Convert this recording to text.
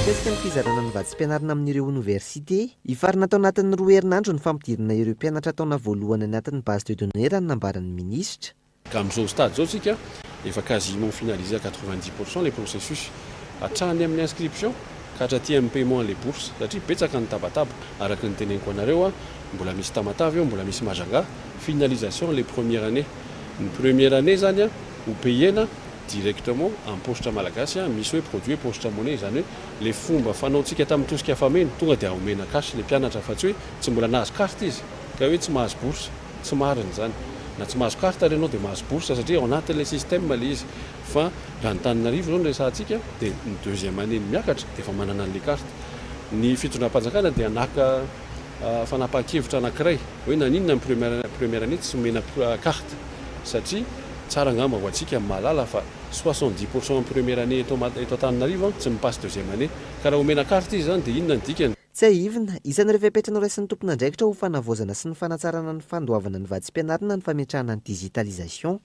Resaka ny fizarana ny vatsim-pianarana amin'ireo oniversite, ifarina tao anatin'ny 2 herinandro ny fampidirana ireo mpianatra taona voalohany anatin'ny base de données raha nambaran'ny ministra. Amin'izao stade zao tsika efa quasiment finalisé à 90% les processus hatrany amin'ny inscription ka hatraty amin'ny paiement les bourses satria betsaka ny tabataba araka ny teneniko anareo mbola misy tamatavy eo, mbola misy mazanga finalisation les premières années. Ny première année zany ho payena directement en poste malagasy misy hoe produit poste monnaie zany hoe le fomba fanaontsika tamin'ny tosika fameno tonga dia omena cash le mpianatra fa tsy hoe tsy mbola nahazo carte izy ka hoe tsy mahazo bourse tsy marina zany na tsy mahazo carte ianao dia mahazo bourse satria ao anatin'ilay système le izy fa raha ny Antananarivo zao no resahantsika dia ny deuxième année ny miakatra dia efa manana an'ilay carte. Ny fitondram-panjakana dia naka fanapahan-kevitra anankiray hoe naninona ny première année tsy omena carte satria tsara angamba ho antsika mahalala fa 70% première année eto Antananarivo tsy mipasse deuxième année ka raha omena carte izy zany dia inona ny dikany. Tsy aivina, isan'ireo fiapetrana raisin'ny tompon'andraikitra ho fanavoazana sy ny fanatsarana ny fandoavana ny vatsim-pianarana ny fametrahana ny digitalisation.